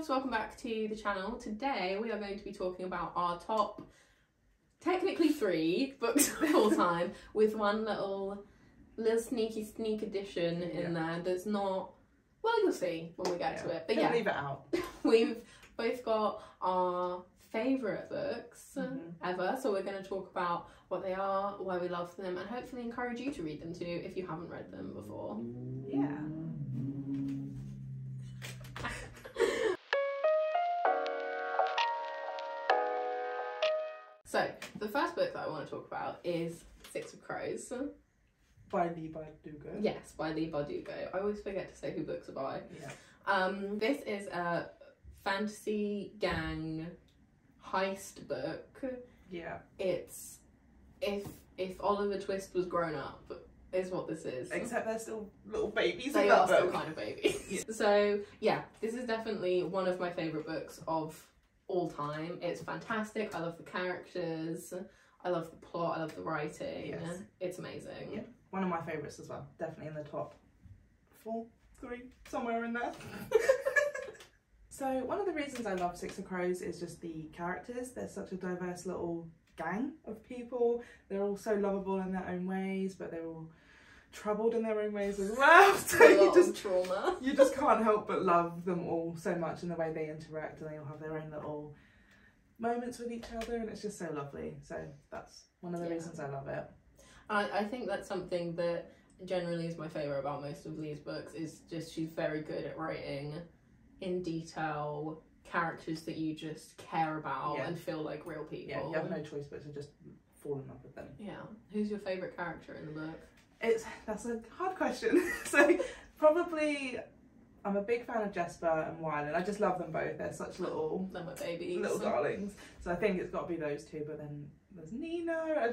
loves, welcome back to the channel. Today we are going to be talking about our top, technically 3 books of all time, with one little sneak addition in there that's not, well, you'll see when we get to it. But Don't leave it out. We've both got our favourite books ever, so we're going to talk about what they are, why we love them, and hopefully encourage you to read them too if you haven't read them before. Yeah. So, the first book that I want to talk about is Six of Crows. By Leigh Bardugo. Yes, by Leigh Bardugo. I always forget to say who books are by. Yeah. This is a fantasy gang heist book. Yeah. It's if Oliver Twist was grown up, is what this is. Except they're still little babies. They in are that still book. kind of babies. So yeah, this is definitely one of my favourite books of all time. It's fantastic. I love the characters. I love the plot. I love the writing. Yes. It's amazing. Yeah. One of my favourites as well. Definitely in the top 4, 3, somewhere in there. So one of the reasons I love Six of Crows is just the characters. They're such a diverse little gang of people. They're all so lovable in their own ways, but they're all troubled in their own ways as well. So you just can't help but love them all so much in the way they interact, and they all have their own little moments with each other, and it's just so lovely. So that's one of the reasons I love it. I think that's something that generally is my favourite about most of Leigh's books, is just she's very good at writing in detail characters that you just care about and feel like real people. Yeah, you have no choice but to just fall in love with them. Yeah. Who's your favourite character in the book? That's a hard question. So probably I'm a big fan of Jesper and Wylan. I just love them both. They're such little babies, little darlings. So I think it's got to be those two. But then there's Nina.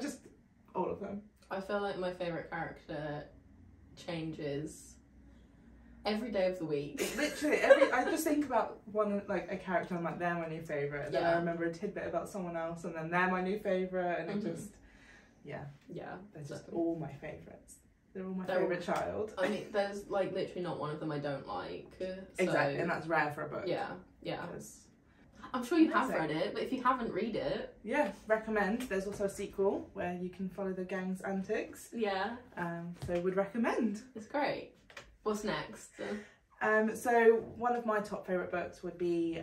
All of them. I feel like my favourite character changes every day of the week. Literally, I just think about a character, I'm like, they're my new favourite. And then I remember a tidbit about someone else, and then they're my new favourite, and it just, they're just all my favourites. They're all my favourite child. I mean, there's literally not one of them I don't like. Exactly, and that's rare for a book. Yeah, yeah. I'm sure you have Amazing. read it, but if you haven't, read it. Yeah, recommend. There's also a sequel where you can follow the gang's antics. Yeah. So would recommend. It's great. What's next? So one of my top favourite books would be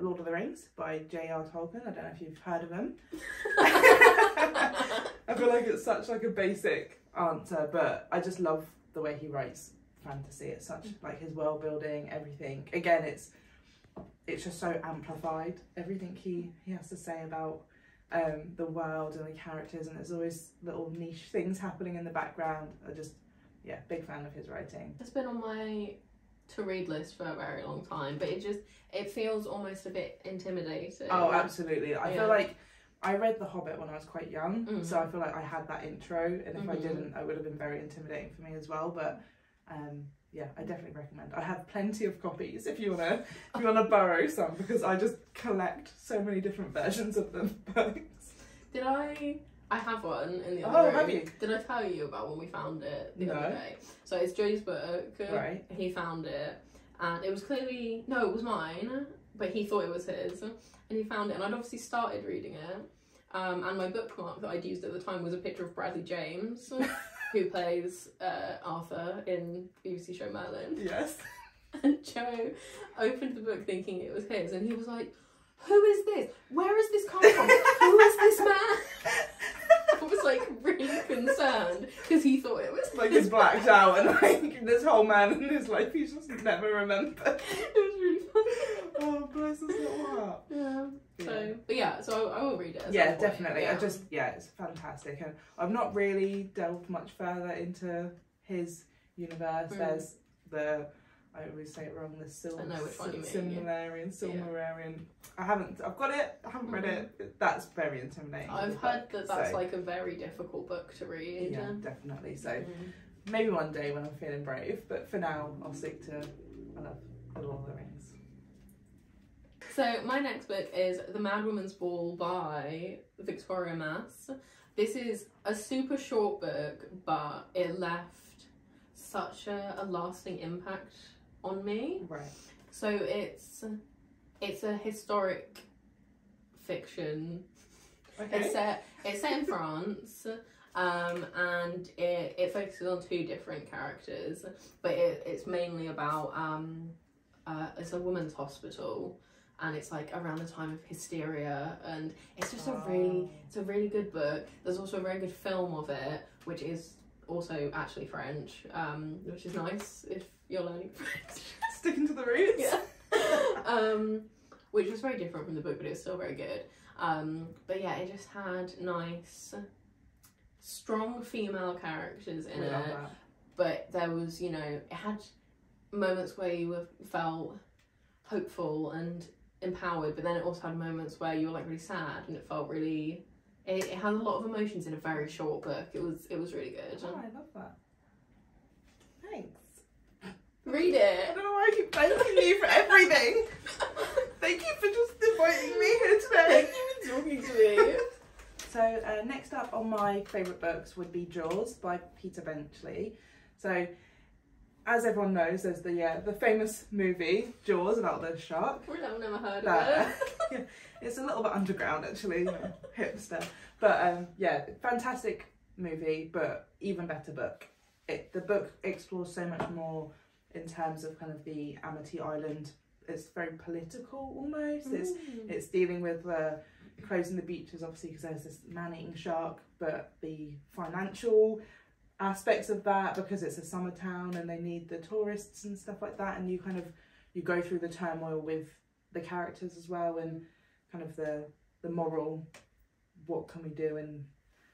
Lord of the Rings by J.R. Tolkien. I don't know if you've heard of him. I feel like it's such a basic answer, but I just love the way he writes fantasy. It's such his world building, everything. Again, it's just so amplified. Everything he has to say about the world and the characters, and there's always little niche things happening in the background. Big fan of his writing. It's been on my to read list for a very long time, but it feels almost a bit intimidating. Oh, absolutely. I feel like I read The Hobbit when I was quite young, so I feel like I had that intro, and if I didn't, it would have been very intimidating for me as well. But I definitely recommend. I have plenty of copies if you wanna borrow some, because I just collect so many different versions of the books. I have one in the other room. Have you? Did I tell you about when we found it the other day? So it's Joe's book. Right. He found it, and it was clearly, no, it was mine, but he thought it was his, and he found it, and I'd obviously started reading it, and my bookmark that I'd used at the time was a picture of Bradley James, who plays Arthur in BBC show Merlin. Yes. And Joe opened the book thinking it was his, and he was like, "Who is this? Where has this come from? Who is this man?" I was really concerned because he thought it was he's blacked out, and this whole man in his life he's just never remembered. It was really funny. Oh, bless his little heart. Yeah. So I will read it. Yeah, definitely. It's fantastic, and I've not really delved much further into his universe. There's I always say it wrong, the Silmarillion. I've got it, I haven't read it. That's very intimidating. I've heard that's a very difficult book to read. Yeah, definitely. So maybe one day when I'm feeling brave, but for now I'll stick to I love The Lord of the Rings. So my next book is The Madwoman's Ball by Victoria Mass. This is a super short book, but it left such a lasting impact on me. Right. So it's It's a historic fiction. Okay. It's set in France, and it focuses on two different characters, but it's mainly about it's a women's hospital, and it's like around the time of hysteria, and it's just a really good book. There's also a very good film of it, which is also actually French, which is nice if you're learning French. Sticking to the roots. Yeah. Which was very different from the book, but it's still very good. But yeah, it just had nice, strong female characters in it. But there was, you know, it had moments where you felt hopeful and empowered, but then it also had moments where you were like really sad, and it felt really. It had a lot of emotions in a very short book. It was really good. Oh, I love that. Thanks. Read it. I don't know why I keep thanking you for everything. Thank you for just inviting me here today. Thank you for talking to me. So next up on my favourite books would be Jaws by Peter Benchley. So as everyone knows, there's the famous movie Jaws about the shark. I've never heard of it. Yeah, it's a little bit underground actually, you know, hipster. But yeah, fantastic movie, but even better book. The book explores so much more in terms of kind of the Amity Island. It's very political almost. It's dealing with closing the beaches, obviously, because there's this man-eating shark, but the financial aspects of that, because it's a summer town and they need the tourists and stuff like that, and you go through the turmoil with the characters as well, and kind of the moral, what can we do and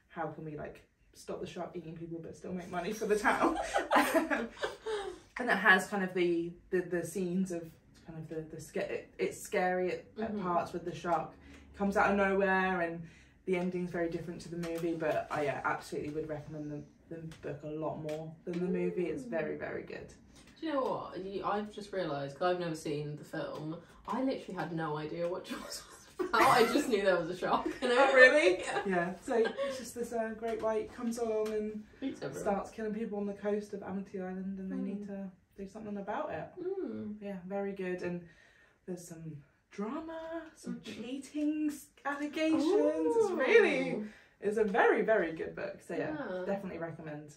how can we like stop the shark eating people but still make money for the town. And it has kind of the scenes of kind of it's scary at parts with the shark. It comes out of nowhere, and the ending's very different to the movie, but I absolutely would recommend the book a lot more than the movie. It's very, very good. Do you know what? I've just realised, because I've never seen the film, I literally had no idea what Jaws was about. I just knew there was a shark. You know? Oh, really? Yeah. Yeah. So it's just this great white comes along and starts killing people on the coast of Amity Island, and they need to do something about it. Yeah, very good. And there's some drama, some cheating allegations. It's a very, very good book. So yeah, definitely recommend.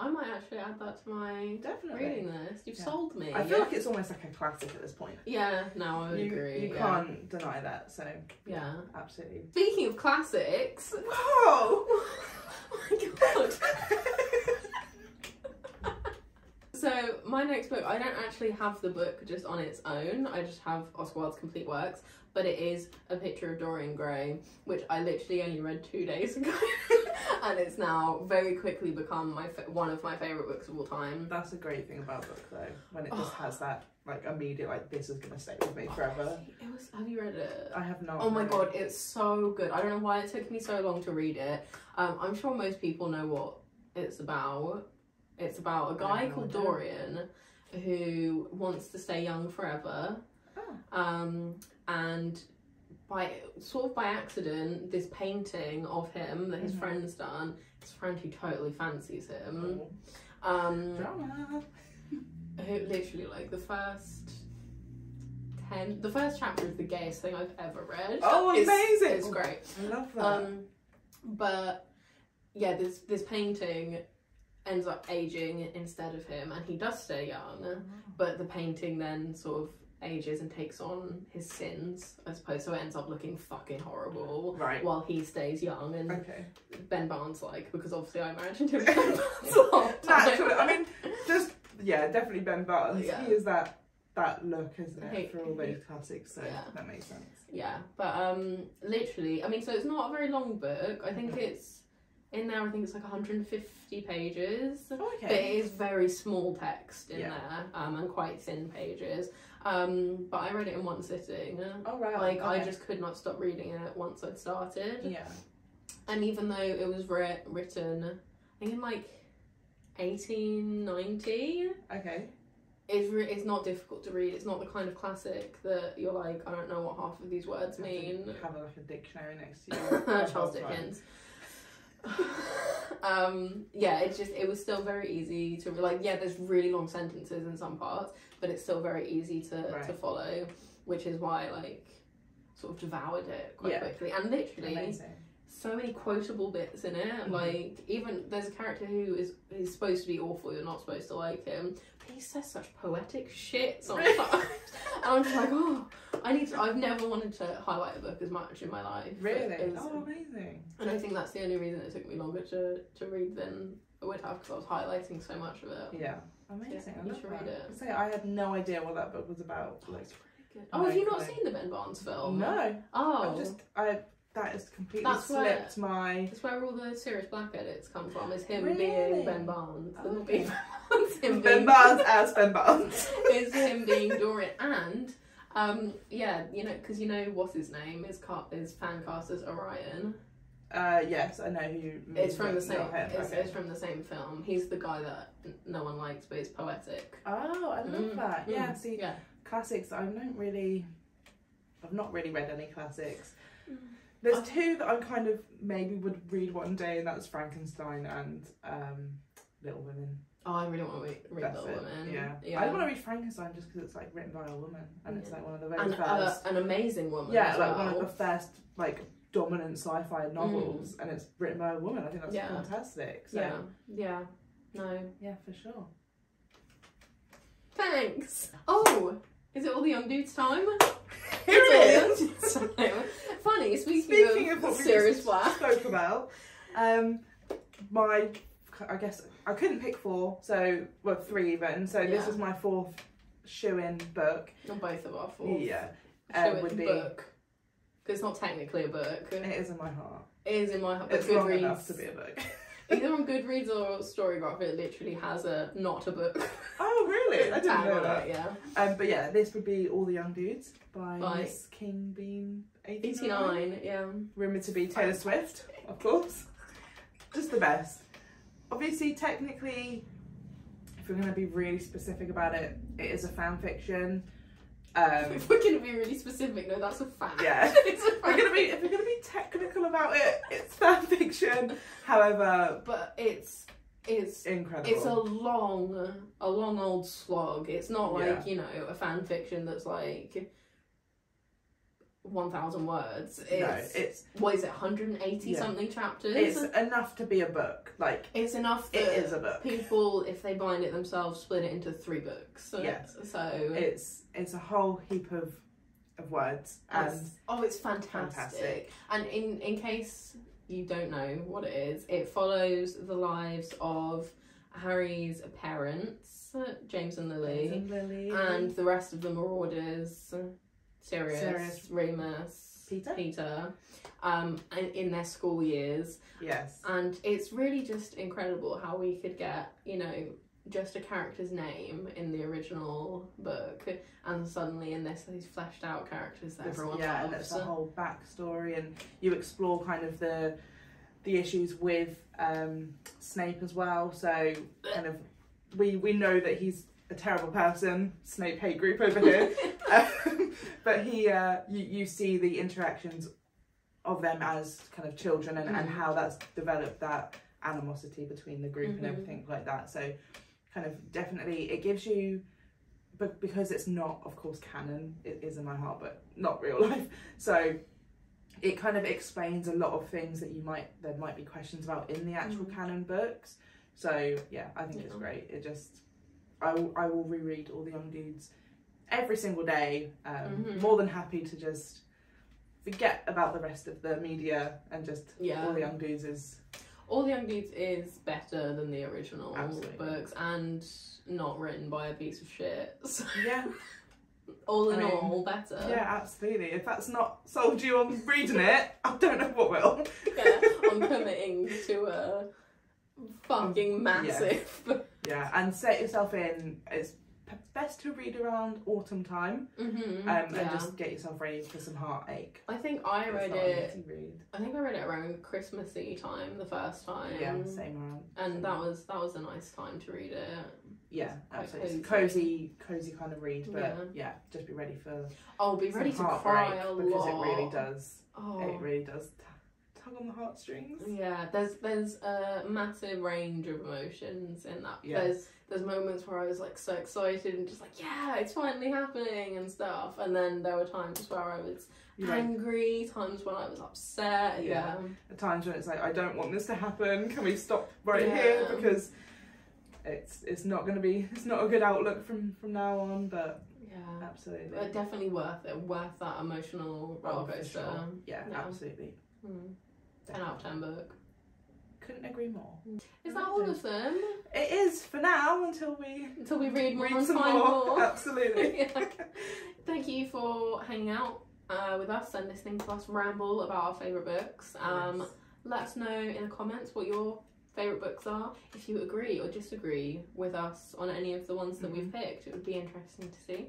I might actually add that to my reading list. You've sold me. I feel like it's almost like a classic at this point. Yeah, no, I would agree. You can't deny that, so yeah, absolutely. Speaking of classics, whoa! Oh my god. So my next book, I don't actually have the book just on its own. I just have Oscar Wilde's complete works, but it is A Picture of Dorian Gray, which I literally only read 2 days ago. And it's now very quickly become one of my favourite books of all time. That's a great thing about a book though, when it just has that like immediate, like, this is gonna stay with me forever. Have you read it? I have not. Oh my god, it's so good. I don't know why it took me so long to read it. I'm sure most people know what it's about. It's about a guy called Dorian who wants to stay young forever. And by accident, this painting of him that his friend's done, his friend who totally fancies him, Drama. who literally, like, the first chapter is the gayest thing I've ever read. Oh, amazing! It's great. I love that. But yeah, this painting ends up aging instead of him, and he does stay young, but the painting then sort of ages and takes on his sins, I suppose, so it ends up looking fucking horrible while he stays young. And Ben Barnes, like, because obviously I imagined him Ben Barnes a lot. Naturally, I mean, just definitely Ben Barnes. He is that look, isn't it, for all those classics, so that makes sense. Yeah, but literally, I mean, so it's not a very long book. I think it's in there, I think it's like 150 pages, but it is very small text in there, and quite thin pages. But I read it in one sitting. I just could not stop reading it once I'd started. Yeah. And even though it was written, I think in like 1890. Okay. It's not difficult to read. It's not the kind of classic that you're like, I don't know what half of these words mean. Have like a dictionary next to you. Charles Dickens. Yeah, it was still very easy to, like, there's really long sentences in some parts, but it's still very easy to follow. which is why I like sort of devoured it quite Yeah. quickly. And literally, Amazing. so many quotable bits in it. Like, even there's a character who is supposed to be awful. You're not supposed to like him, but he says such poetic shit sometimes. And I'm just like, oh, I've never wanted to highlight a book as much in my life. Really? Oh, amazing. And I think that's the only reason it took me longer to read than I would have, because I was highlighting so much of it. Yeah. Amazing. Yeah, I you love should read that. it. Say, I had no idea what that book was about. Like, Good. Oh, have you not no. seen the Ben Barnes film? No. Oh. That has completely That's slipped my... That's where all the Sirius Black edits come from, is him Really? being Ben Barnes. Oh, Not okay. being Ben Barnes, him Ben being... Barnes as Ben Barnes. is him being Dorian. And, yeah, you know, because you know what's his name is fan cast as Orion. Yes, I know who you mean. It's from the but same. not him. It's, Okay. it's from the same film. He's the guy that no one likes, but is poetic. Oh, I love that. Yeah, see, Yeah. classics, I've not really read any classics. There's two that I kind of maybe would read one day, and that's Frankenstein and Little Women. Oh, I really want to read That's Little it. Women. Yeah. I want to read Frankenstein just because it's like written by a woman, and it's like one of the very And first. an amazing woman. Yeah, as like well. one of the first like dominant sci-fi novels, and it's written by a woman. I think that's fantastic. So, Yeah. No. yeah, for sure. Thanks. Oh, is it all the young dudes' time? It is. It's all the young dudes' time. Funny. Speaking of what we Sirius just Black. spoke about, I guess I couldn't pick four, so well 3 even. So this Yeah. is my 4th shoe-in book. Not both of our four. Yeah, Would be book. Because it's not technically a book. It is in my heart. It is in my heart. It's long enough to be a book. Either on Goodreads or Storygraph, it literally has a not a book. Oh really? I didn't tag know on that. it, yeah. But yeah, this would be All the Young Dudes by By Miss King Bean 89, yeah. Rumoured to be Taylor Swift, of course. Just the best. Obviously, technically, if we're going to be really specific about it, it is a fan fiction. If we're going to be really specific, no, that's a fact. Yeah. It's a fact. If we're going to be technical about it, it's fan fiction. However, but it's incredible. It's a long old slog. It's not like, Yeah. you know, a fan fiction that's like 1,000 words. it's what is it, 180 Yeah. something chapters? it's enough to be a book. Like, It's enough that it is a book. people, if they bind it themselves, split it into 3 books. Yes. So It's a whole heap of words, and it's fantastic. And in case you don't know what it is, it follows the lives of Harry's parents, James and Lily, and the rest of the Marauders, Sirius, Remus, Peter, and in their school years. Yes. And it's really just incredible how we could get, you know, just a character's name in the original book, and suddenly in this these fleshed out characters that everyone loves. And it's a whole backstory, and you explore kind of the issues with Snape as well. So kind of we know that he's a terrible person. Snape hate group over here. But he you see the interactions of them as kind of children, and how that's developed that animosity between the group and everything like that. So kind of definitely it gives you, but because it's not of course canon, it is in my heart, but not real life, so it kind of explains a lot of things that there might be questions about in the actual canon books. So yeah, I think it's great. It just I will reread All the Young Dudes every single day. More than happy to just forget about the rest of the media and just All the Young Dudes is... All the Young Dudes is better than the original Absolutely. books, and not written by a piece of shit. So Yeah. all in all, better. Yeah, absolutely. If that's not sold you on reading it, I don't know what will. Yeah, I'm committing to a fucking massive... Yeah, and set yourself in. It's best to read around autumn time, and just get yourself ready for some heartache. I think I read It's not an it. easy read. I think I read it around Christmassy time the first time. Yeah, same around. And that was a nice time to read it. Yeah, Quite absolutely. cozy. Cozy kind of read, but yeah, just be ready for. Oh, be ready to cry a lot because it really does. Oh. It really does tug on the heartstrings. Yeah, there's a massive range of emotions in that. Yeah. there's moments where I was like so excited and just like, yeah, it's finally happening and stuff. And then there were times where I was angry, times when I was upset. Yeah. At times when it's like, I don't want this to happen. Can we stop right here? Because it's not going to be, it's not a good outlook from now on, but yeah, absolutely. But definitely worth it, worth that emotional roller coaster. Sure. Yeah, absolutely. 10 out of 10 book. Couldn't agree more. Is that all of them? It is for now, until we read more and some find more. Absolutely. Yeah. Thank you for hanging out with us and listening to us ramble about our favourite books. Yes. Let us know in the comments what your favourite books are. If you agree or disagree with us on any of the ones that we've picked, it would be interesting to see.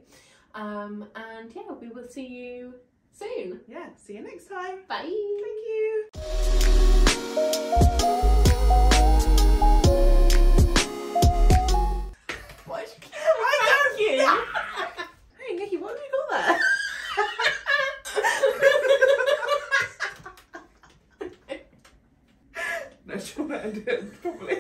And yeah, we will see you soon. Yeah, see you next time. Bye. Thank you. Thank you. Hey Nikki, what have you got there? No, sure, I did probably.